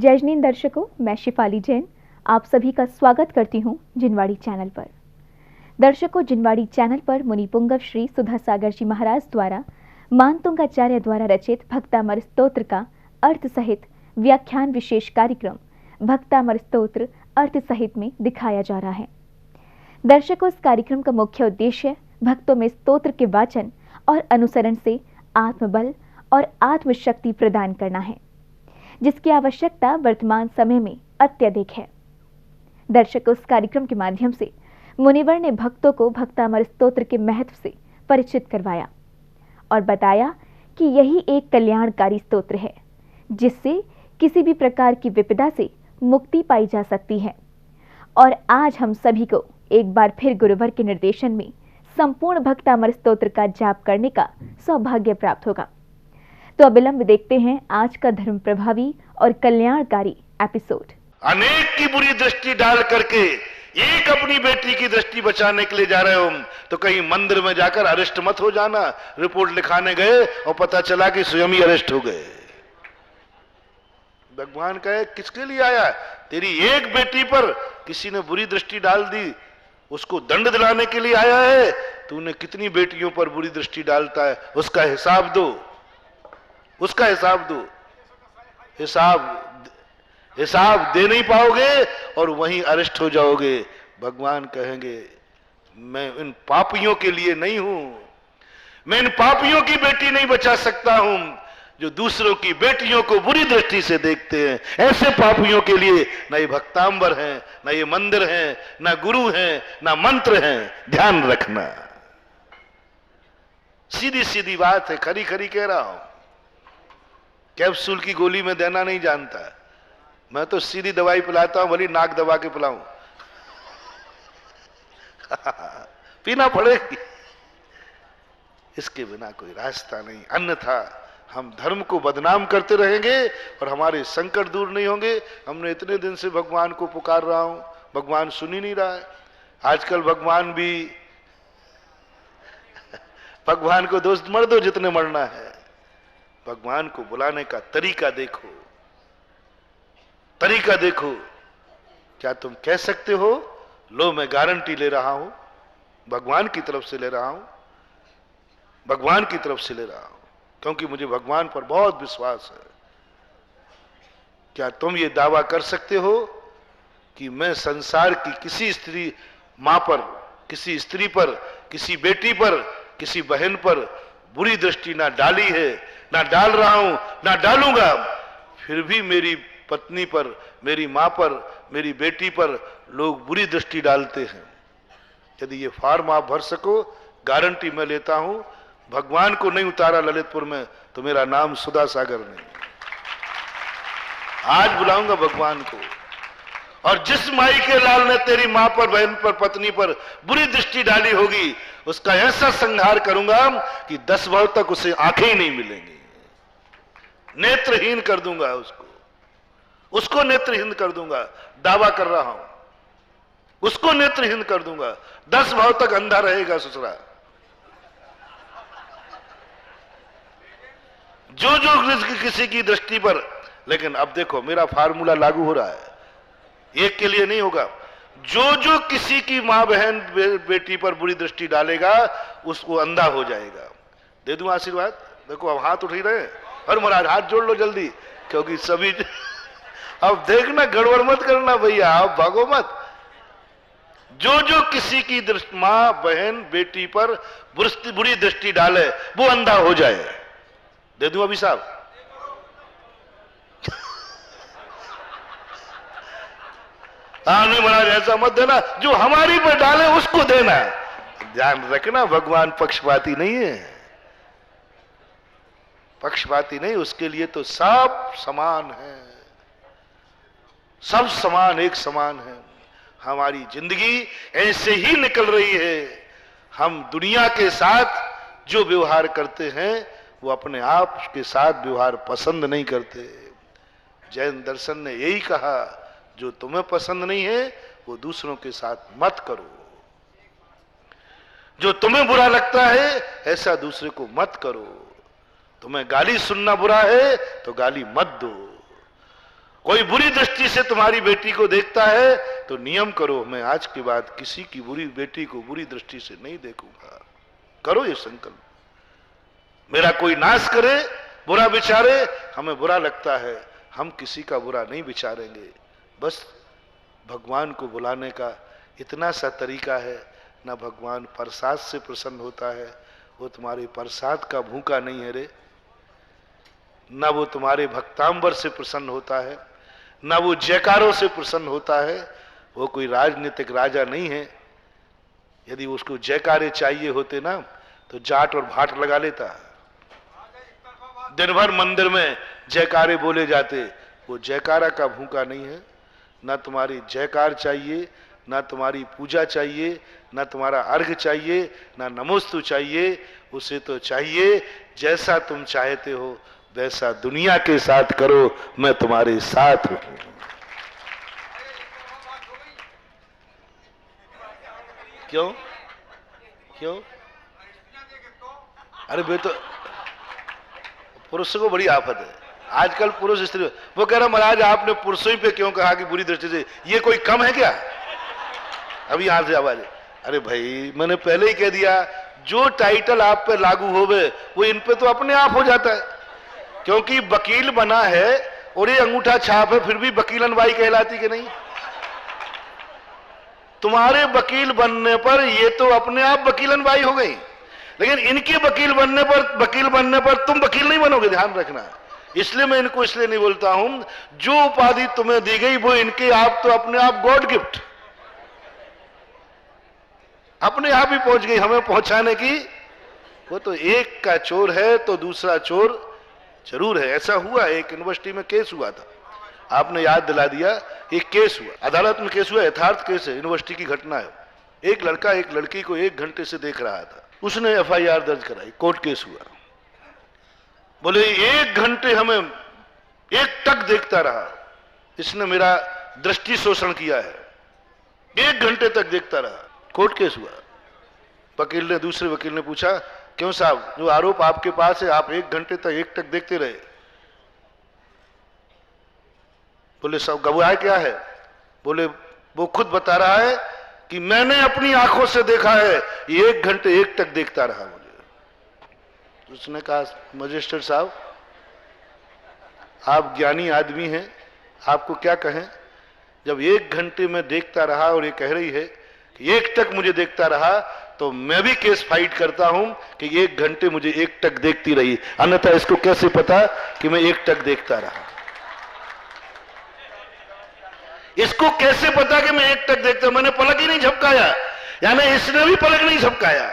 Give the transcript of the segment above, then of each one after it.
जय जिनेंद्र दर्शकों, मैं शिफाली जैन आप सभी का स्वागत करती हूं जिनवाड़ी चैनल पर। दर्शकों, जिनवाड़ी चैनल पर मुनि पुंगव श्री सुधा सागर जी महाराज द्वारा मानतुंगाचार्य द्वारा रचित भक्तामर स्तोत्र का अर्थ सहित व्याख्यान विशेष कार्यक्रम भक्तामर स्तोत्र अर्थ सहित में दिखाया जा रहा है। दर्शकों, इस कार्यक्रम का मुख्य उद्देश्य भक्तों में स्तोत्र के वाचन और अनुसरण से आत्मबल और आत्मशक्ति प्रदान करना है, जिसकी आवश्यकता वर्तमान समय में अत्यधिक है। दर्शकों, इस कार्यक्रम के माध्यम से मुनिवर ने भक्तों को भक्तामर स्तोत्र के महत्व से परिचित करवाया और बताया कि यही एक कल्याणकारी स्तोत्र है, जिससे किसी भी प्रकार की विपदा से मुक्ति पाई जा सकती है। और आज हम सभी को एक बार फिर गुरुवर के निर्देशन में संपूर्ण भक्तामर स्तोत्र का जाप करने का सौभाग्य प्राप्त होगा। तो अविलंब देखते हैं आज का धर्म प्रभावी और कल्याणकारी एपिसोड। अनेक की बुरी दृष्टि डाल करके एक अपनी बेटी की दृष्टि बचाने के लिए जा रहे हो, तो कहीं मंदिर में जाकर अरेस्ट मत हो जाना। रिपोर्ट लिखाने गए और पता चला कि स्वयं ही अरेस्ट हो गए। भगवान कहे किसके लिए आया? तेरी एक बेटी पर किसी ने बुरी दृष्टि डाल दी, उसको दंड दिलाने के लिए आया है। तूने कितनी बेटियों पर बुरी दृष्टि डालता है, उसका हिसाब दो, उसका हिसाब दो। हिसाब दे नहीं पाओगे और वहीं अरेस्ट हो जाओगे। भगवान कहेंगे मैं इन पापियों के लिए नहीं हूं, मैं इन पापियों की बेटी नहीं बचा सकता हूं जो दूसरों की बेटियों को बुरी दृष्टि से देखते हैं। ऐसे पापियों के लिए न ये भक्तांबर हैं, न ये मंदिर हैं, न गुरु हैं, न मंत्र हैं। ध्यान रखना, सीधी सीधी बात है, खरी खरी कह रहा हूं। कैप्सूल की गोली में देना नहीं जानता, मैं तो सीधी दवाई पिलाता हूं, भली नाक दबा के पिलाऊं। पीना पड़ेगी, इसके बिना कोई रास्ता नहीं। अन्यथा हम धर्म को बदनाम करते रहेंगे और हमारे संकट दूर नहीं होंगे। हमने इतने दिन से भगवान को पुकार रहा हूं, भगवान सुन ही नहीं रहा है। आजकल भगवान भी भगवान को दोस्त मर दो जितने मरना है, भगवान को बुलाने का तरीका देखो, तरीका देखो। क्या तुम कह सकते हो लो मैं गारंटी ले रहा हूं, भगवान की तरफ से ले रहा हूं, भगवान की तरफ से ले रहा हूं, क्योंकि मुझे भगवान पर बहुत विश्वास है। क्या तुम ये दावा कर सकते हो कि मैं संसार की किसी स्त्री मां पर, किसी स्त्री पर, किसी बेटी पर, किसी बहन पर बुरी दृष्टि ना डाली है, ना डाल रहा हूं, ना डालूंगा, फिर भी मेरी पत्नी पर, मेरी मां पर, मेरी बेटी पर लोग बुरी दृष्टि डालते हैं? यदि ये फॉर्म आप भर सको, गारंटी मैं लेता हूं, भगवान को नहीं उतारा ललितपुर में तो मेरा नाम सुधा सागर नहीं। आज बुलाऊंगा भगवान को। और जिस माई के लाल ने तेरी मां पर, बहन पर, पत्नी पर बुरी दृष्टि डाली होगी, उसका ऐसा संहार करूंगा कि 10 भाव तक उसे आंखें ही नहीं मिलेंगी। नेत्रहीन कर दूंगा उसको नेत्रहीन कर दूंगा। दावा कर रहा हूं, उसको नेत्रहीन कर दूंगा। 10 भाव तक अंधा रहेगा ससुरा। जो जो किसी की दृष्टि पर, लेकिन अब देखो मेरा फार्मूला लागू हो रहा है, एक के लिए नहीं होगा। जो जो किसी की मां बहन बेटी पर बुरी दृष्टि डालेगा उसको अंधा हो जाएगा। दे दूं आशीर्वाद? देखो अब हाथ उठ ही रहे हैं। और महाराज हाथ जोड़ लो जल्दी, क्योंकि सभी अब देखना, गड़बड़ मत करना भैया, आप भागो मत। जो जो किसी की मां बहन बेटी पर बुरी दृष्टि डाले वो अंधा हो जाए। दे दूं अभी साहब? हाँ नहीं महाराज ऐसा मत देना, जो हमारी पर डाले उसको देना। ध्यान रखना, भगवान पक्षपाती नहीं है, पक्षपाती नहीं। उसके लिए तो सब समान है, सब समान, एक समान है। हमारी जिंदगी ऐसे ही निकल रही है। हम दुनिया के साथ जो व्यवहार करते हैं वो अपने आप के साथ व्यवहार पसंद नहीं करते। जैन दर्शन ने यही कहा, जो तुम्हें पसंद नहीं है वो दूसरों के साथ मत करो। जो तुम्हें बुरा लगता है ऐसा दूसरे को मत करो। तुम्हें गाली सुनना बुरा है तो गाली मत दो। कोई बुरी दृष्टि से तुम्हारी बेटी को देखता है तो नियम करो, मैं आज के बाद किसी की बुरी बेटी को बुरी दृष्टि से नहीं देखूंगा। करो ये संकल्प। मेरा कोई नाश करे, बुरा विचारे, हमें बुरा लगता है, हम किसी का बुरा नहीं विचारेंगे। बस भगवान को बुलाने का इतना सा तरीका है। ना भगवान प्रसाद से प्रसन्न होता है, वो तुम्हारे प्रसाद का भूखा नहीं है रे। ना वो तुम्हारे भक्तांबर से प्रसन्न होता है, ना वो जयकारों से प्रसन्न होता है। वो कोई राजनीतिक राजा नहीं है। यदि उसको जयकारे चाहिए होते ना तो जाट और भाट लगा लेता। दिन भर मंदिर में जयकारे बोले जाते। वो जयकारा का भूखा नहीं है। ना तुम्हारी जयकार चाहिए, ना तुम्हारी पूजा चाहिए, ना तुम्हारा अर्घ चाहिए, ना नमोस्तु चाहिए। उसे तो चाहिए जैसा तुम चाहते हो वैसा दुनिया के साथ करो, मैं तुम्हारे साथ हूं। क्यों क्यों? अरे बे, तो पुरुषों को बड़ी आफत है आजकल। पुरुष स्त्री, वो कह रहा महाराज आपने पुरुषों पे क्यों कहा कि बुरी दृष्टि से, ये कोई कम है क्या? अभी यहां से आवाज। अरे भाई मैंने पहले ही कह दिया, जो टाइटल आप पे लागू होवे वो इन पे तो अपने आप हो जाता है। क्योंकि वकील बना है और ये अंगूठा छाप है, फिर भी वकीलनबाई कहलाती कि नहीं? तुम्हारे वकील बनने पर ये तो अपने आप वकीलनबाई हो गई, लेकिन इनके वकील बनने पर तुम वकील नहीं बनोगे, ध्यान रखना। इसलिए मैं इनको इसलिए नहीं बोलता हूं, जो उपाधि तुम्हें दी गई वो इनके आप तो अपने आप गॉड गिफ्ट अपने आप ही पहुंच गई हमें पहुंचाने की। वो तो एक का चोर है तो दूसरा चोर जरूर है। ऐसा हुआ, एक यूनिवर्सिटी में केस हुआ था, आपने याद दिला दिया। एक केस हुआ, अदालत में केस हुआ, यथार्थ केस है, यूनिवर्सिटी की घटना है। एक लड़का एक लड़की को 1 घंटे से देख रहा था, उसने FIR दर्ज कराई, कोर्ट केस हुआ। बोले 1 घंटे हमें एक टक देखता रहा, इसने मेरा दृष्टि शोषण किया है, 1 घंटे तक देखता रहा। कोर्ट केस हुआ। वकील ने, दूसरे वकील ने पूछा, क्यों साहब, जो आरोप आपके पास है आप 1 घंटे तक एक टक देखते रहे? बोले साहब गवाह क्या है? बोले वो खुद बता रहा है कि मैंने अपनी आंखों से देखा है, ये 1 घंटे एक टक देखता रहा मुझे। उसने कहा मजिस्ट्रेट साहब आप ज्ञानी आदमी हैं, आपको क्या कहें, जब 1 घंटे में देखता रहा और ये कह रही है कि 1 टक मुझे देखता रहा, तो मैं भी केस फाइट करता हूं कि 1 घंटे मुझे 1 टक देखती रही, अन्यथा इसको कैसे पता कि मैं 1 टक देखता रहा? इसको कैसे पता कि मैं 1 टक देखता? मैंने पलक ही नहीं झपकाया, यानी इसने भी पलक नहीं झपकाया।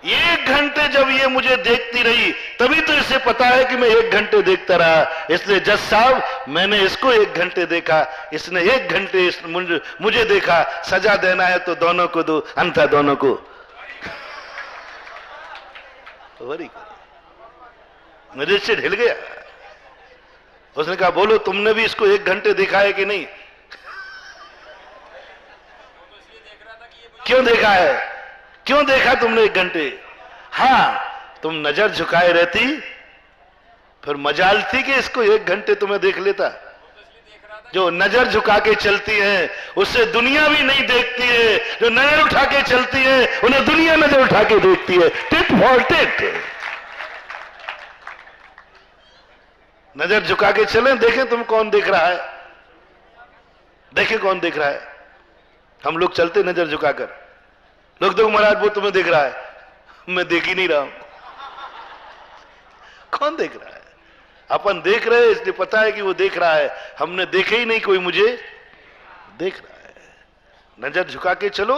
1 घंटे जब ये मुझे देखती रही तभी तो इसे पता है कि मैं 1 घंटे देखता रहा। इसलिए जज साहब मैंने इसको 1 घंटे देखा, इसने 1 घंटे मुझे देखा, सजा देना है तो दोनों को दो, अन्यथा दोनों को। मजिस्ट्रेट हिल गया। उसने कहा बोलो तुमने भी इसको 1 घंटे देखा है कि नहीं? क्यों देखा है? क्यों देखा तुमने 1 घंटे? हाँ तुम नजर झुकाए रहती फिर मजाल थी कि इसको 1 घंटे तुम्हें देख लेता। जो नजर झुका के चलती है उससे दुनिया भी नहीं देखती है, जो नजर उठा के चलती है उन्हें दुनिया नजर उठा के देखती है। Tit for tit. नजर झुका के चलें, देखें तुम कौन देख रहा है, देखें कौन देख रहा है। हम लोग चलते नजर झुकाकर, लोग देखो महाराज वो तुम्हें देख रहा है, मैं देख ही नहीं रहा हूं। कौन देख रहा है? अपन देख रहे हैं इसलिए पता है कि वो देख रहा है, हमने देखे ही नहीं कोई मुझे देख रहा है। नजर झुका के चलो,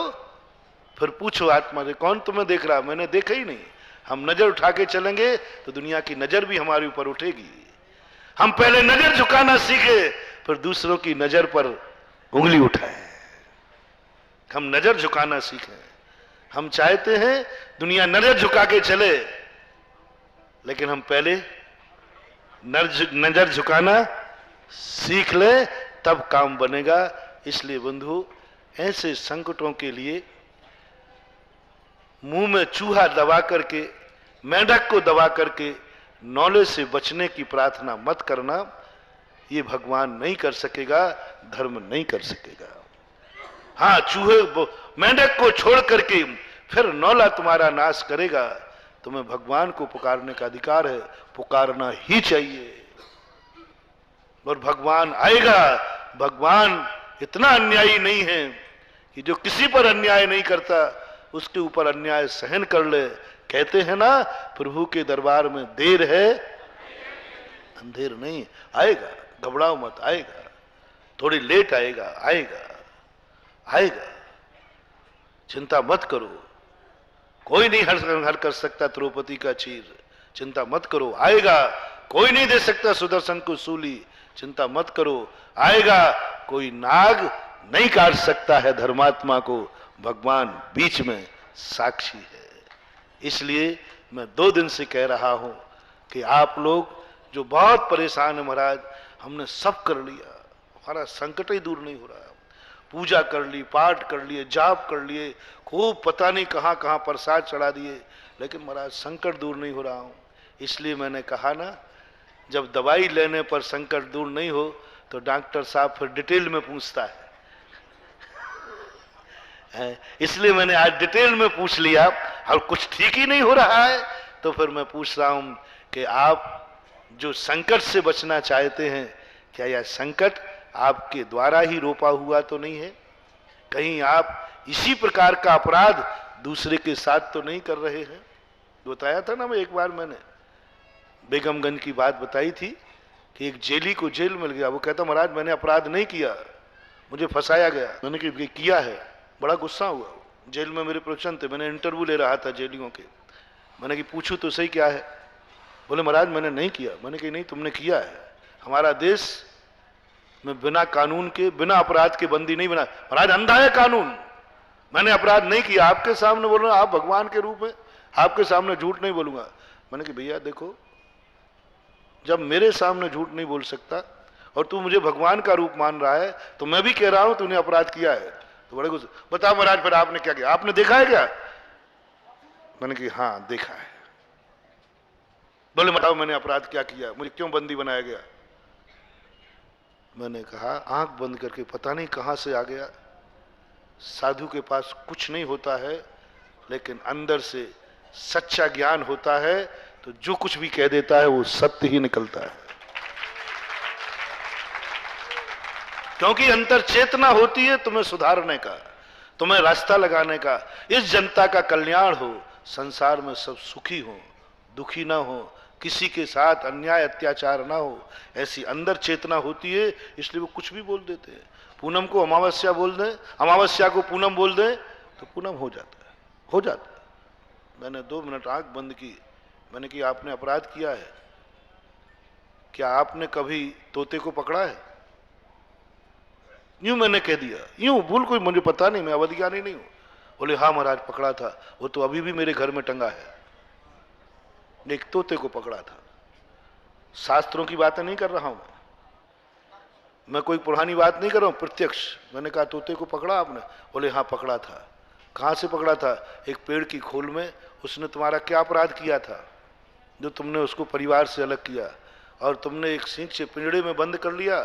फिर पूछो आत्मा से कौन तुम्हें देख रहा है? मैंने देखा ही नहीं। हम नजर उठा के चलेंगे तो दुनिया की नजर भी हमारे ऊपर उठेगी। हम पहले नजर झुकाना सीखे, फिर दूसरों की नजर पर उंगली उठाएं। हम नजर झुकाना सीखें। हम चाहते हैं दुनिया नजर झुका के चले, लेकिन हम पहले नजर झुकाना सीख ले, तब काम बनेगा। इसलिए बंधु ऐसे संकटों के लिए मुंह में चूहा दबा करके, मेंढक को दबा करके नॉलेज से बचने की प्रार्थना मत करना। ये भगवान नहीं कर सकेगा, धर्म नहीं कर सकेगा। हाँ, मेंढक को छोड़ करके फिर नौला तुम्हारा नाश करेगा। तुम्हें भगवान को पुकारने का अधिकार है, पुकारना ही चाहिए। और भगवान आएगा। भगवान इतना अन्यायी नहीं है कि जो किसी पर अन्याय नहीं करता उसके ऊपर अन्याय सहन कर ले। कहते हैं ना, प्रभु के दरबार में देर है अंधेर नहीं। आएगा, घबराओ मत, आएगा। थोड़ी लेट आएगा, आएगा आएगा, चिंता मत करो। कोई नहीं हर कर सकता द्रौपदी का चीर, चिंता मत करो, आएगा। कोई नहीं दे सकता सुदर्शन को सूली, चिंता मत करो, आएगा। कोई नाग नहीं काट सकता है धर्मात्मा को, भगवान बीच में साक्षी है। इसलिए मैं 2 दिन से कह रहा हूं कि आप लोग जो बहुत परेशान है महाराज, हमने सब कर लिया, हमारा संकट ही दूर नहीं हो रहा। पूजा कर ली, पाठ कर लिए, जाप कर लिए, खूब पता नहीं कहां कहां प्रसाद चढ़ा दिए, लेकिन महाराज संकट दूर नहीं हो रहा हूं। इसलिए मैंने कहा ना, जब दवाई लेने पर संकट दूर नहीं हो तो डॉक्टर साहब फिर डिटेल में पूछता है। इसलिए मैंने आज डिटेल में पूछ लिया, और कुछ ठीक ही नहीं हो रहा है तो फिर मैं पूछ रहा हूं कि आप जो संकट से बचना चाहते हैं, क्या यह संकट आपके द्वारा ही रोपा हुआ तो नहीं है? कहीं आप इसी प्रकार का अपराध दूसरे के साथ तो नहीं कर रहे हैं? बताया था ना मैं एक बार, मैंने बेगमगंज की बात बताई थी कि एक जेली को जेल मिल गया। वो कहता महाराज मैंने अपराध नहीं किया, मुझे फंसाया गया। मैंने किया है। बड़ा गुस्सा हुआ। जेल में मेरे प्रवचन थे, मैंने इंटरव्यू ले रहा था जेलियों के। मैंने कि पूछूं तो सही क्या है? बोले महाराज मैंने नहीं किया। मैंने कि नहीं तुमने किया है। हमारा देश में बिना कानून के, बिना अपराध के बंदी नहीं बना। महाराज अंधा है कानून, मैंने अपराध नहीं किया। आपके सामने बोल रहा हूं, आप भगवान के रूप में, आपके सामने झूठ नहीं बोलूंगा। मैंने कि भैया देखो, जब मेरे सामने झूठ नहीं बोल सकता और तू मुझे भगवान का रूप मान रहा है तो मैं भी कह रहा हूं तूने अपराध किया है। तो बड़े गुस्से, बताओ महाराज फिर आपने क्या किया? आपने देखा है क्या? मैंने कि हाँ देखा है। बोले बताओ मैंने अपराध क्या किया, मुझे क्यों बंदी बनाया गया? मैंने कहा आंख बंद करके पता नहीं कहां से आ गया। साधु के पास कुछ नहीं होता है, लेकिन अंदर से सच्चा ज्ञान होता है तो जो कुछ भी कह देता है वो सत्य ही निकलता है। क्योंकि अंतर चेतना होती है तुम्हें सुधारने का, तुम्हें रास्ता लगाने का। इस जनता का कल्याण हो, संसार में सब सुखी हो, दुखी ना हो, किसी के साथ अन्याय अत्याचार ना हो, ऐसी अंदर चेतना होती है। इसलिए वो कुछ भी बोल देते हैं। पूनम को अमावस्या बोल दें, अमावस्या को पूनम बोल दें तो पूनम हो जाता है, हो जाता है। मैंने 2 मिनट आंख बंद की। मैंने कि आपने अपराध किया है? क्या आपने कभी तोते को पकड़ा है? यूं मैंने कह दिया, यूं भूल कोई, मुझे पता नहीं, मैं अवधिज्ञानी नहीं हूं। बोले हाँ महाराज पकड़ा था, वो तो अभी भी मेरे घर में टंगा है। एक तोते को पकड़ा था। शास्त्रों की बातें नहीं कर रहा हूं मैं कोई पुरानी बात नहीं कर रहा हूं, प्रत्यक्ष। मैंने कहा तोते को पकड़ा आपने? बोले हाँ पकड़ा था। कहां से पकड़ा था? एक पेड़ की खोल में। उसने तुम्हारा क्या अपराध किया था जो तुमने उसको परिवार से अलग किया और तुमने एक सींग से पिंजड़े में बंद कर लिया?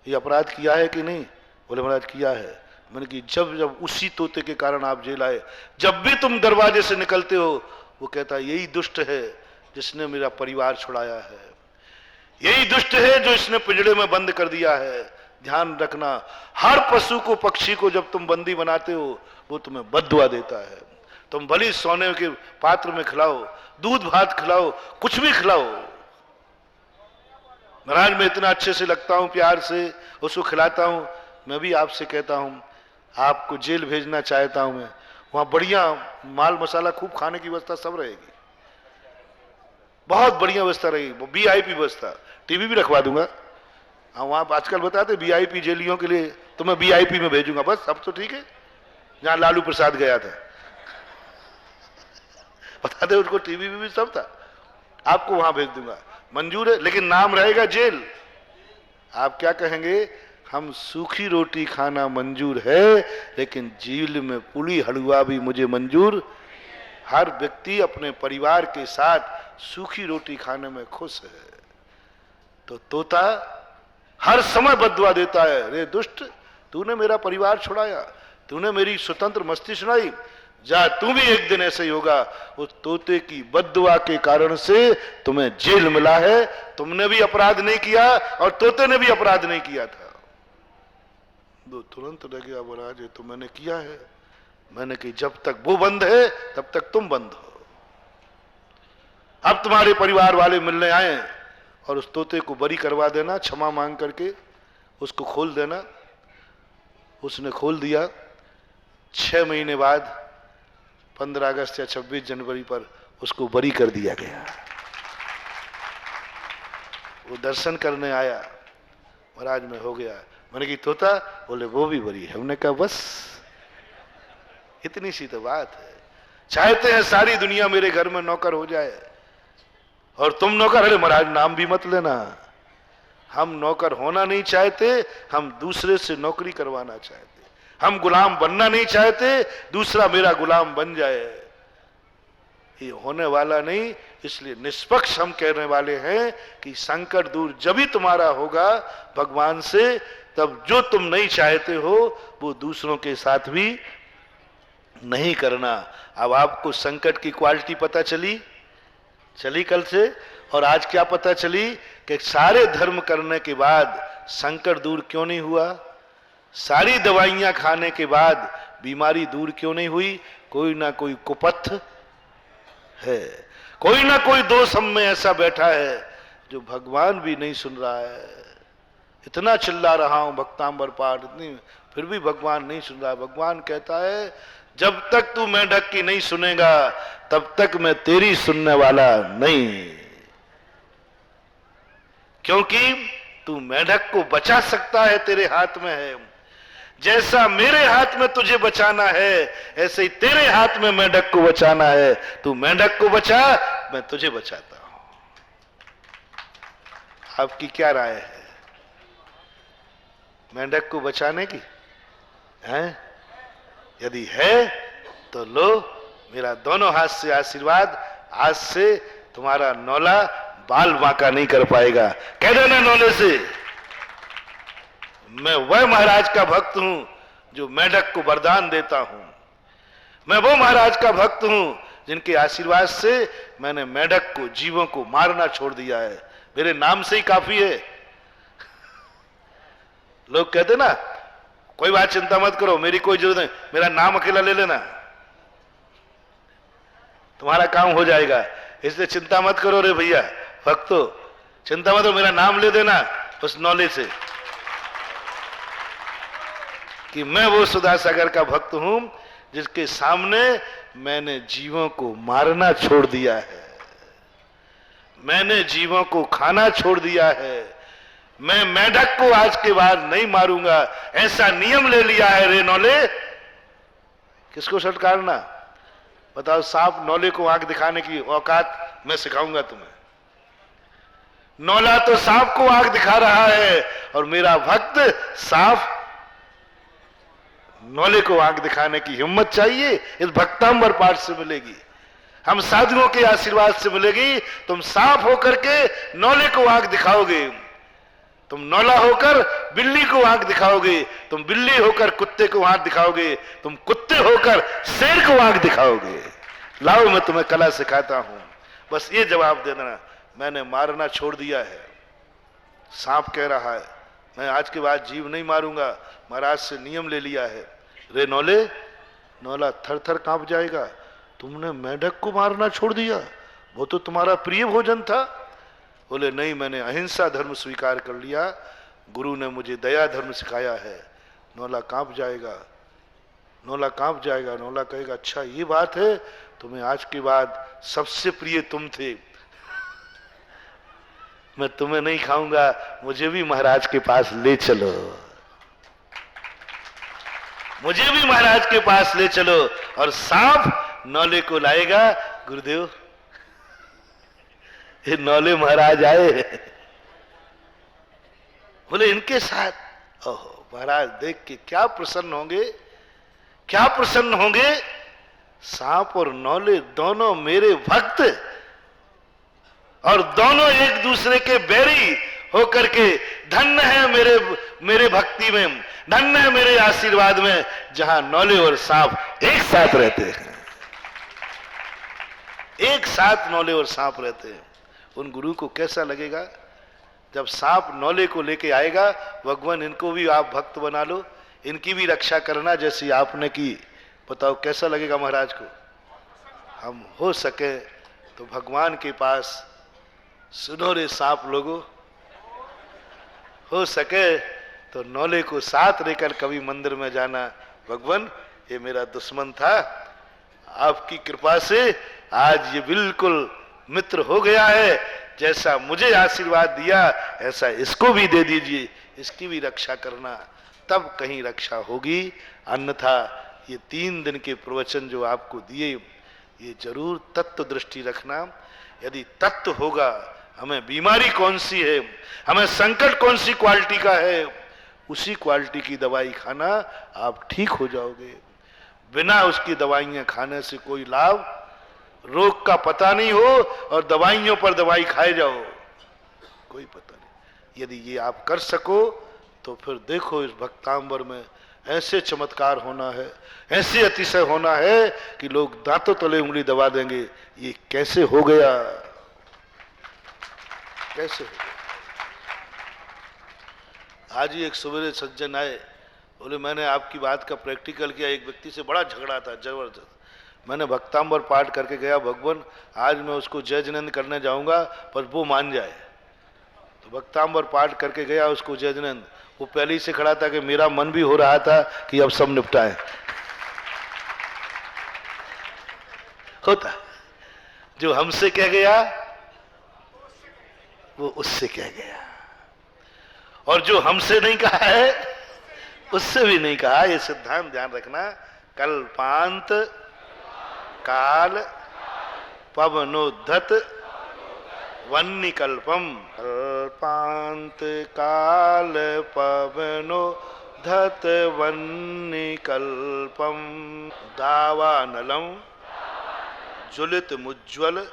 ये अपराध किया है कि नहीं? बोले महाराज किया है। मैंने कि जब जब उसी तोते के कारण आप जेल आए, जब भी तुम दरवाजे से निकलते हो वो कहता है यही दुष्ट है जिसने मेरा परिवार छुड़ाया है, यही दुष्ट है जो इसने पिंजड़े में बंद कर दिया है। ध्यान रखना, हर पशु को, पक्षी को जब तुम बंदी बनाते हो वो तुम्हें बद्दुआ देता है। तुम भली सोने के पात्र में खिलाओ, दूध भात खिलाओ, कुछ भी खिलाओ। महाराज मैं इतना अच्छे से लगता हूं, प्यार से उसको खिलाता हूं। मैं भी आपसे कहता हूं, आपको जेल भेजना चाहता हूं मैं। वहां बढ़िया माल मसाला खूब खाने की व्यवस्था सब रहेगी, बहुत बढ़िया व्यवस्था रहेगी, VIP व्यवस्था। टीवी भी रखवा दूंगा। हाँ वहां आजकल बताते VIP जेलियों के लिए, तो मैं VIP में भेजूंगा। बस अब तो ठीक है। जहां लालू प्रसाद गया था बताते उसको टीवी भी सब था, आपको वहां भेज दूंगा, मंजूर है। लेकिन नाम रहेगा जेल। आप क्या कहेंगे? हम सूखी रोटी खाना मंजूर है, लेकिन जेल में पुली हलवा भी मुझे मंजूर। हर व्यक्ति अपने परिवार के साथ सूखी रोटी खाने में खुश है। तो तोता हर समय बद्दुआ देता है, रे दुष्ट, तूने मेरा परिवार छुड़ाया, तूने मेरी स्वतंत्र मस्ती सुनाई, जा तू भी एक दिन ऐसे ही होगा। उस तोते की बद्दुआ के कारण से तुम्हें जेल मिला है, तुमने भी अपराध नहीं किया और तोते ने भी अपराध नहीं किया था। वो तुरंत रह गया, महाराज ये तो मैंने किया है। मैंने कही जब तक वो बंद है तब तक तुम बंद हो। अब तुम्हारे परिवार वाले मिलने आए और उस तोते को बरी करवा देना, क्षमा मांग करके उसको खोल देना। उसने खोल दिया। 6 महीने बाद 15 अगस्त या 26 जनवरी पर उसको बरी कर दिया गया। वो दर्शन करने आया, महाराज में हो गया। मैंने कही तोता, बोले वो भी बरी है। हमने कहा बस इतनी सी तो बात है। चाहते हैं सारी दुनिया मेरे घर में नौकर हो जाए और तुम नौकर, अरे महाराज नाम भी मत लेना। हम नौकर होना नहीं चाहते, हम दूसरे से नौकरी करवाना चाहते। हम गुलाम बनना नहीं चाहते, दूसरा मेरा गुलाम बन जाए। ये होने वाला नहीं। इसलिए निष्पक्ष हम कहने वाले हैं कि संकट दूर जब ही तुम्हारा होगा भगवान से, तब जो तुम नहीं चाहते हो वो दूसरों के साथ भी नहीं करना। अब आपको संकट की क्वालिटी पता चली कल से। और आज क्या पता चली कि सारे धर्म करने के बाद संकट दूर क्यों नहीं हुआ, सारी दवाइयां खाने के बाद बीमारी दूर क्यों नहीं हुई। कोई ना कोई कुपथ है, कोई ना कोई दोष हम में ऐसा बैठा है जो भगवान भी नहीं सुन रहा है। इतना चिल्ला रहा हूं भक्तांबर पाठ, इतनी फिर भी भगवान नहीं सुन रहा। भगवान कहता है जब तक तू मेंढक की नहीं सुनेगा तब तक मैं तेरी सुनने वाला नहीं। क्योंकि तू मेंढक को बचा सकता है, तेरे हाथ में है। जैसा मेरे हाथ में तुझे बचाना है ऐसे ही तेरे हाथ में मेंढक को बचाना है। तू मेंढक को बचा, मैं तुझे बचाता हूं। आपकी क्या राय है मेंढक को बचाने की? है? यदि है तो लो मेरा दोनों हाथ से आशीर्वाद। आज से तुम्हारा नौला बाल बांका नहीं कर पाएगा। कह देना नौले से, मैं वह महाराज का भक्त हूं जो मेंढक को वरदान देता हूं। मैं वो महाराज का भक्त हूं जिनके आशीर्वाद से मैंने मेंढक को, जीवों को मारना छोड़ दिया है। मेरे नाम से ही काफी है। लोग कहते ना कोई बात चिंता मत करो, मेरी कोई जरूरत नहीं, मेरा नाम अकेला ले लेना, तुम्हारा काम हो जाएगा। इसलिए चिंता मत करो रे भैया भक्तो, चिंता मत करो, मेरा नाम ले देना उस नौले से कि मैं वो सुधासागर का भक्त हूं जिसके सामने मैंने जीवों को मारना छोड़ दिया है, मैंने जीवों को खाना छोड़ दिया है। मैं मेंढक को आज के बाद नहीं मारूंगा, ऐसा नियम ले लिया है रे नौले। किसको सटकारना? बताओ, सांप नौले को आंख दिखाने की औकात मैं सिखाऊंगा तुम्हें। नौला तो सांप को आंख दिखा रहा है और मेरा भक्त सांप नौले को आंख दिखाने की हिम्मत चाहिए, इस भक्तांबर पाठ से मिलेगी। हम साधुओं के आशीर्वाद से मिलेगी। तुम सांप होकर के नौले को आंख दिखाओगे, तुम नौला होकर बिल्ली को आंख दिखाओगे, तुम बिल्ली होकर कुत्ते को आंख दिखाओगे, तुम कुत्ते होकर शेर को आंख दिखाओगे। लाओ मैं तुम्हें कला सिखाता हूं। बस ये जवाब दे देना, मैंने मारना छोड़ दिया है। सांप कह रहा है मैं आज के बाद जीव नहीं मारूंगा, महाराज से नियम ले लिया है। रे नौले, नौला थर थर कांप जाएगा। तुमने मेंढक को मारना छोड़ दिया, वो तो तुम्हारा प्रिय भोजन था। बोले नहीं, मैंने अहिंसा धर्म स्वीकार कर लिया, गुरु ने मुझे दया धर्म सिखाया है। नौला कांप जाएगा, नौला कांप जाएगा। नौला कहेगा अच्छा ये बात है, तुम्हें आज के बाद सबसे प्रिय तुम थे, मैं तुम्हें नहीं खाऊंगा, मुझे भी महाराज के पास ले चलो, मुझे भी महाराज के पास ले चलो। और सांप नौले को लाएगा, गुरुदेव ये नौले महाराज आए। बोले इनके साथ, ओहो महाराज देख के क्या प्रसन्न होंगे, क्या प्रसन्न होंगे। सांप और नौले दोनों मेरे भक्त और दोनों एक दूसरे के बैरी होकर के धन्य है मेरे भक्ति में, धन्य है मेरे आशीर्वाद में, जहां नौले और सांप एक साथ रहते हैं, एक साथ नौले और सांप रहते हैं। उन गुरु को कैसा लगेगा जब सांप नौले को लेके आएगा, भगवान इनको भी आप भक्त बना लो, इनकी भी रक्षा करना जैसी आपने की। बताओ कैसा लगेगा महाराज को। हम हो सके तो भगवान के पास सुनो रे सांप लोगों, हो सके तो नौले को साथ लेकर कभी मंदिर में जाना। भगवान ये मेरा दुश्मन था, आपकी कृपा से आज ये बिल्कुल मित्र हो गया है, जैसा मुझे आशीर्वाद दिया ऐसा इसको भी दे दीजिए, इसकी भी रक्षा करना, तब कहीं रक्षा होगी। अन्यथा ये 3 दिन के प्रवचन जो आपको दिए, ये जरूर तत्व दृष्टि रखना। यदि तत्व होगा, हमें बीमारी कौन सी है, हमें संकट कौन सी क्वालिटी का है, उसी क्वालिटी की दवाई खाना, आप ठीक हो जाओगे। बिना उसकी दवाइयां खाने से कोई लाभ, रोग का पता नहीं हो और दवाइयों पर दवाई खाए जाओ, कोई पता नहीं। यदि ये आप कर सको तो फिर देखो इस भक्तांबर में ऐसे चमत्कार होना है, ऐसे अतिशय होना है कि लोग दांतों तले उंगली दबा देंगे, ये कैसे हो गया, कैसे हो गया। आज ही एक सवेरे सज्जन आए, बोले मैंने आपकी बात का प्रैक्टिकल किया, एक व्यक्ति से बड़ा झगड़ा था जबरदस्त, मैंने भक्तांबर पाठ करके गया, भगवान आज मैं उसको जय जिनेंद्र करने जाऊंगा पर वो मान जाए। तो भक्तांबर पाठ करके गया, उसको जय जिनेंद्र, वो पहले ही से खड़ा था कि मेरा मन भी हो रहा था कि अब सब निपटाए। होता जो हमसे कह गया वो उससे कह गया, और जो हमसे नहीं कहा है उससे भी नहीं कहा। ये सिद्धांत ध्यान रखना। कल्पांत काल पवनोद्धत वन्निकल्पम, कल्पांत काल पवनोद्धत वन्निकल्पम, दावानलम ज्वलित मुज्ज्वल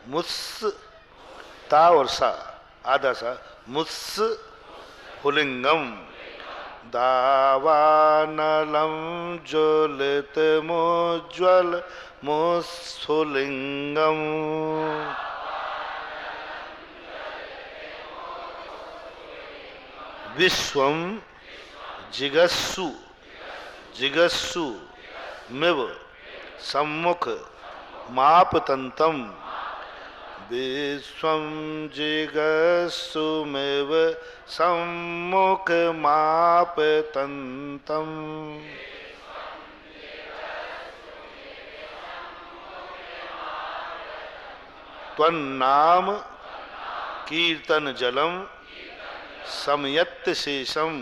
मुस्स, ता और सा आधा सा, मुस्स पुलिंगम, दावानलम ज्वलित मुज्ज्वल मुस्फुलिंगम, विश्वम जिगस्सु जिगस्सु मिव सम्मुख मापतंतम, विश्वम जिगस्सुमिव सम्मुख मापतंतम। त्वन्नाम कीर्तन जलम समयत्त शेषम,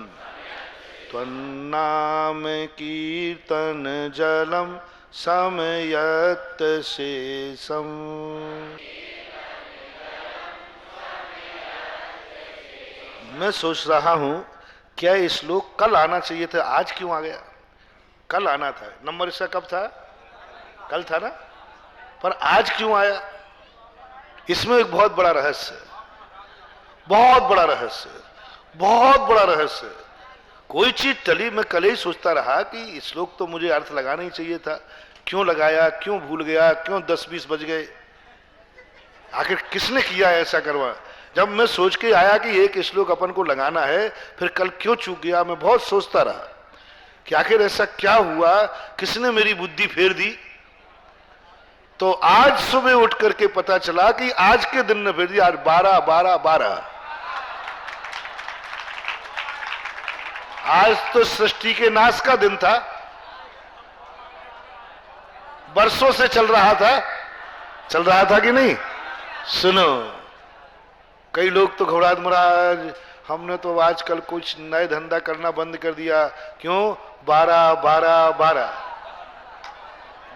त्वन्नाम कीर्तन जलम समयत्त शेषम। मैं सोच रहा हूं क्या ये श्लोक कल आना चाहिए था, आज क्यों आ गया। कल आना था, नंबर इसका कब था, कल था ना, पर आज क्यों आया। इसमें एक बहुत बड़ा रहस्य है, बहुत बड़ा रहस्य, बहुत बड़ा रहस्य। कोई चीज टली, मैं कल ही सोचता रहा कि श्लोक तो मुझे अर्थ लगाना ही चाहिए था, क्यों लगाया, क्यों भूल गया, क्यों 10-20 बज गए, आखिर किसने किया ऐसा करवा। जब मैं सोच के आया कि एक श्लोक अपन को लगाना है, फिर कल क्यों चूक गया, मैं बहुत सोचता रहा कि आखिर ऐसा क्या हुआ, किसने मेरी बुद्धि फेर दी। तो आज सुबह उठ करके पता चला कि आज के दिन ने फेर दी। आज 12-12-12, आज तो सृष्टि के नाश का दिन था, बरसों से चल रहा था कि नहीं। सुनो, कई लोग तो घबराहट, महाराज हमने तो आजकल कुछ नए धंधा करना बंद कर दिया। क्यों? 12-12-12,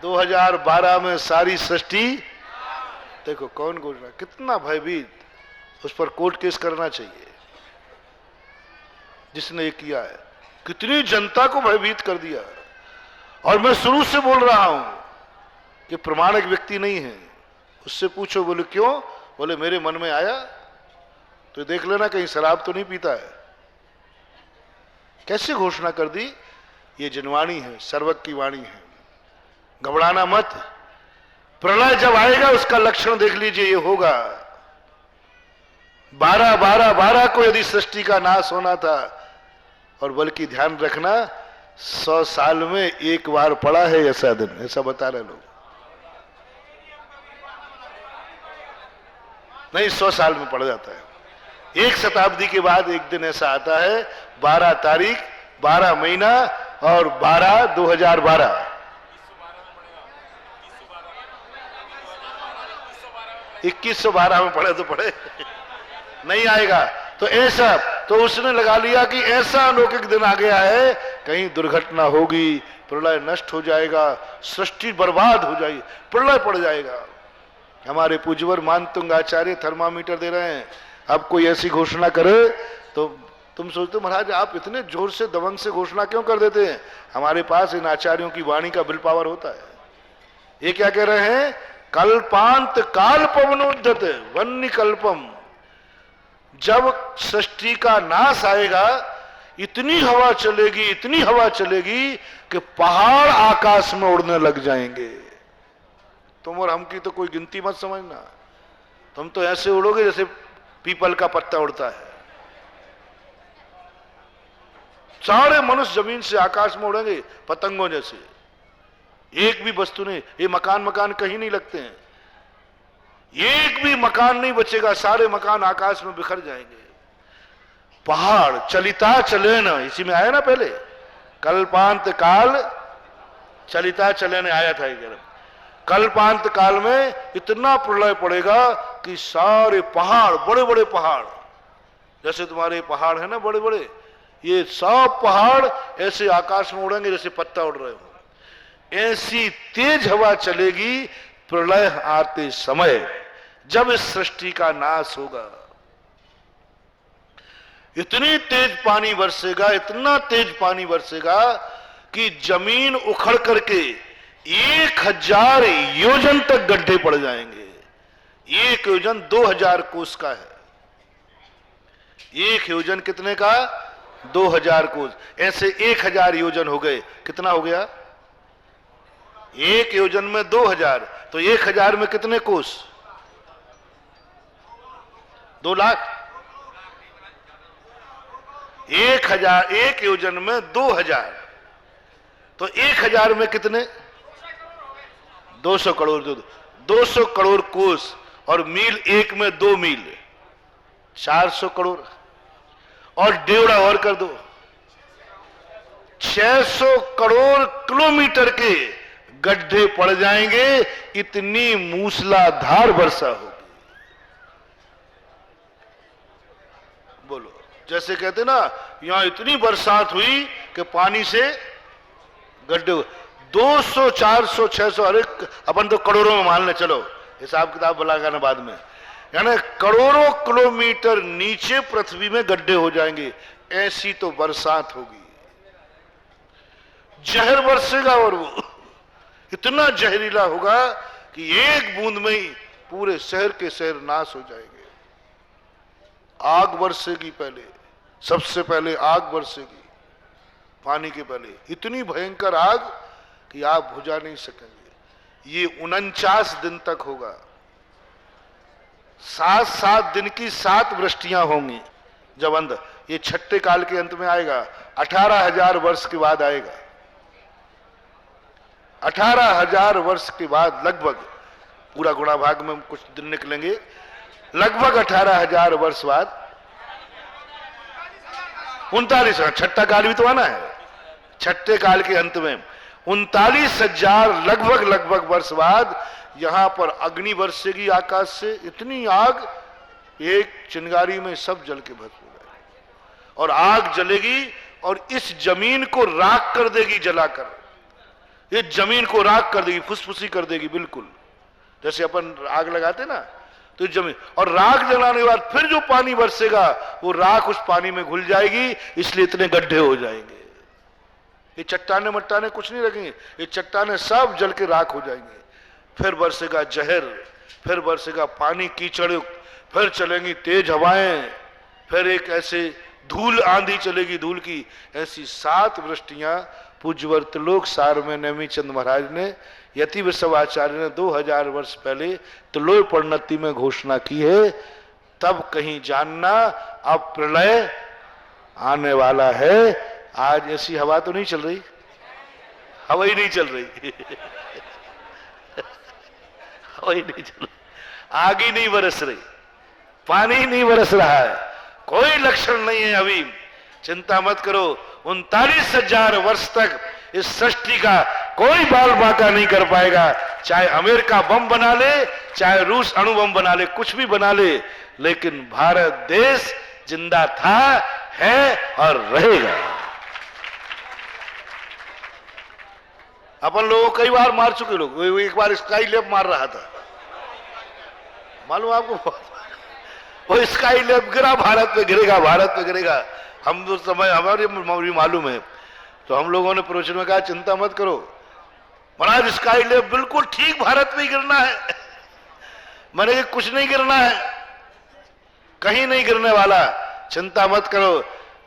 2012 में सारी सृष्टि देखो कौन बोल रहा, कितना भयभीत, उस पर कोर्ट केस करना चाहिए जिसने ये किया है, कितनी जनता को भयभीत कर दिया। और मैं शुरू से बोल रहा हूं कि प्रमाणिक व्यक्ति नहीं है, उससे पूछो। बोले क्यों? बोले मेरे मन में आया तो देख लेना कहीं शराब तो नहीं पीता है। कैसे घोषणा कर दी? ये जिनवाणी है, सर्वज्ञ की वाणी है। घबराना मत, प्रलय जब आएगा उसका लक्षण देख लीजिए, ये होगा। 12 को यदि सृष्टि का नाश होना था, और बल्कि ध्यान रखना 100 साल में एक बार पड़ा है ऐसा दिन, ऐसा बता रहे लोग। नहीं, 100 साल में पड़ जाता है। एक शताब्दी के बाद एक दिन ऐसा आता है, 12 तारीख, 12 महीना और 12 2012। 2112 में पड़े तो पड़े, नहीं आएगा। तो ऐसा, तो उसने लगा लिया कि ऐसा अलौकिक दिन आ गया है, कहीं दुर्घटना होगी, प्रलय नष्ट हो जाएगा, सृष्टि बर्बाद हो जाएगी, प्रलय पड़ जाएगा। हमारे पूज्यवर मानतुंग आचार्य थर्मामीटर दे रहे हैं। अब कोई ऐसी घोषणा करे तो तुम सोचते महाराज आप इतने जोर से दबंग से घोषणा क्यों कर देते हैं? हमारे पास इन आचार्यों की वाणी का विल पावर होता है। ये क्या कह रहे हैं? कल्पांत काल पवनोद्धत वन्य कल्पम। जब सृष्टि का नाश आएगा, इतनी हवा चलेगी, इतनी हवा चलेगी कि पहाड़ आकाश में उड़ने लग जाएंगे। तुम और हम की तो कोई गिनती मत समझना। तुम तो ऐसे उड़ोगे जैसे पीपल का पत्ता उड़ता है। सारे मनुष्य जमीन से आकाश में उड़ेंगे पतंगों जैसे। एक भी वस्तु नहीं, ये मकान कहीं नहीं लगते हैं, एक भी मकान नहीं बचेगा, सारे मकान आकाश में बिखर जाएंगे। पहाड़ चलिता चले न, इसी में आया ना पहले, कल्पांत काल चलिता चले न आया था। ये कल्पांत काल में इतना प्रलय पड़ेगा कि सारे पहाड़, बड़े बड़े पहाड़, जैसे तुम्हारे पहाड़ है ना बड़े बड़े, ये सब पहाड़ ऐसे आकाश में उड़ेंगे जैसे पत्ता उड़ रहे हो। ऐसी तेज हवा चलेगी प्रलय आते समय, जब इस सृष्टि का नाश होगा। इतनी तेज पानी बरसेगा, इतना तेज पानी बरसेगा कि जमीन उखड़ करके 1000 योजन तक गड्ढे पड़ जाएंगे। एक योजन 2000 कोस का है। एक योजन कितने का? 2000 कोस। ऐसे 1000 योजन हो गए, कितना हो गया? एक योजन में 2000, तो 1000 में कितने कोस? 2 लाख। 1000, एक योजन में 2000, तो 1000 में कितने? 200 करोड़। 200 करोड़ कोस, और मील एक में 2 मील, 400 करोड़। और डेढ़ा और कर दो, 600 करोड़ किलोमीटर के गड्ढे पड़ जाएंगे। इतनी मूसलाधार वर्षा होगी। बोलो, जैसे कहते ना यहां इतनी बरसात हुई कि पानी से गड्ढे 200, 400, 600, अरे अपन तो करोड़ों में मान ले, चलो हिसाब किताब लगाना बाद में, यानी करोड़ों किलोमीटर नीचे पृथ्वी में गड्ढे हो जाएंगे। ऐसी तो बरसात होगी, जहर बरसेगा, और वो इतना जहरीला होगा कि एक बूंद में ही पूरे शहर के शहर नाश हो जाएंगे। आग बरसेगी, पहले सबसे पहले आग बरसेगी पानी के पहले, इतनी भयंकर आग कि आप बुझा नहीं सकेंगे। ये 49 दिन तक होगा। 7 दिन की 7 वृष्टियां होंगी जब अंत, ये छठे काल के अंत में आएगा। 18,000 वर्ष के बाद आएगा। 18,000 वर्ष के बाद लगभग, पूरा गुणा भाग में कुछ दिन निकलेंगे, लगभग 18,000 वर्ष बाद 39, छठा काल भी तो आना है। छठे काल के अंत में 39,000 लगभग वर्ष बाद यहां पर अग्नि बरसेगी आकाश से। इतनी आग एक चिंगारी में सब जल के भस्म हो जाएगी, और आग जलेगी और इस जमीन को राख कर देगी जलाकर। ये जमीन को राख कर देगी, फुसफुसी कर देगी बिल्कुल, जैसे अपन आग लगाते ना, तो जमीन, और राख जलाने के बाद फिर जो पानी बरसेगा वो राख उस पानी में घुल जाएगी, इसलिए इतने गड्ढे हो जाएंगे। ये चट्टाने मट्टाने कुछ नहीं लगेंगे, ये चट्टाने सब जल के राख हो जाएंगे। फिर बरसेगा जहर, फिर बरसेगा पानी कीचड़, फिर चलेंगी तेज हवाएं, फिर एक ऐसे धूल आंधी चलेगी धूल की, ऐसी 7 वृष्टियां पूज्यवर त्रिलोक सार में नेमी चंद महाराज ने, यति विश्वाचार्य ने 2000 वर्ष पहले त्रिलोय परिणति में घोषणा की है। तब कहीं जानना अब प्रलय आने वाला है। आज ऐसी हवा तो नहीं चल रही, हवा ही नहीं चल रही हवा ही नहीं चल रही, आग ही नहीं बरस रही, पानी ही नहीं बरस रहा है, कोई लक्षण नहीं है अभी। चिंता मत करो, 39,000 वर्ष तक इस सृष्टि का कोई बाल बांका नहीं कर पाएगा। चाहे अमेरिका बम बना ले, चाहे रूस अणु बम बना ले, कुछ भी बना ले, लेकिन भारत देश जिंदा था, है और रहेगा। अपन लोगों को कई बार मार चुके लोग, एक बार स्काई लैब मार रहा था, मालूम आपको? वो स्काई लैब गिरा, भारत पे गिरेगा, भारत पे गिरेगा। हम तो समय हमारी मालूम है, तो हम लोगों ने प्रवचन में कहा चिंता मत करो महाराज, स्काई लैब बिल्कुल ठीक भारत में ही गिरना है मैंने कुछ नहीं गिरना है, कहीं नहीं गिरने वाला, चिंता मत करो।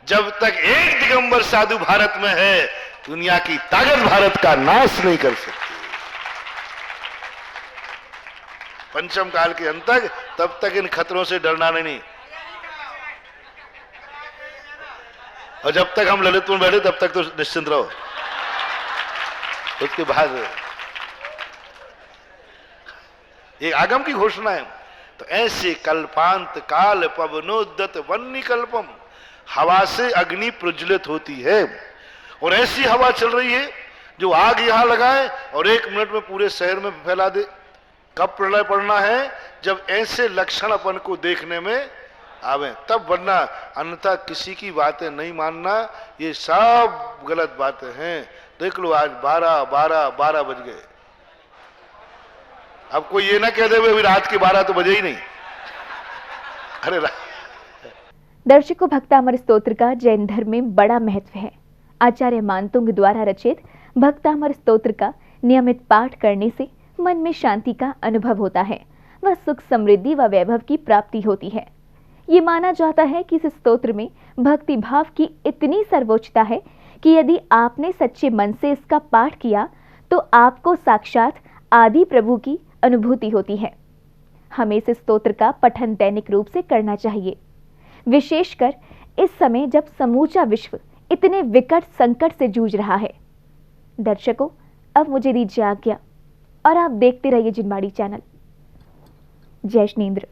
जब तक एक दिगंबर साधु भारत में है, दुनिया की ताकत भारत का नाश नहीं कर सकती। पंचम काल के अंत तक, तब तक इन खतरों से डरना नहीं। और जब तक हम ललित में बैठे तब तक तो निश्चिंत रहो। उसके बाद एक आगम की घोषणा है, तो ऐसे कल्पांत काल पवनोद्दत वन्नी कल्पम, हवा से अग्नि प्रज्वलित होती है। और ऐसी हवा चल रही है जो आग यहां लगाए और 1 मिनट में पूरे शहर में फैला दे। कब प्रलय पड़ना है? जब ऐसे लक्षण अपन को देखने में आवे तब, वरना अन्यथा किसी की बातें नहीं मानना। ये सब गलत बातें हैं। देख लो आज 12 बज गए। अब कोई ये ना कह दे अभी रात के 12 तो बजे ही नहीं। अरे दर्शकों, भक्तामर स्तोत्र का जैन धर्म में बड़ा महत्व है। आचार्य मानतुंग द्वारा रचित भक्तामर स्तोत्र का नियमित पाठ करने से मन में शांति का अनुभव होता है, वह सुख समृद्धि व वैभव की प्राप्ति होती है। ये माना जाता है कि इस स्तोत्र में भक्ति भाव की इतनी सर्वोच्चता है कि यदि आपने सच्चे मन से इसका पाठ किया तो आपको साक्षात आदि प्रभु की अनुभूति होती है। हमें इस स्तोत्र का पठन दैनिक रूप से करना चाहिए, विशेषकर इस समय जब समूचा विश्व इतने विकट संकट से जूझ रहा है। दर्शकों, अब मुझे दीजिए आज्ञा और आप देखते रहिए जिनवाड़ी चैनल। जय श्रीन्द्र।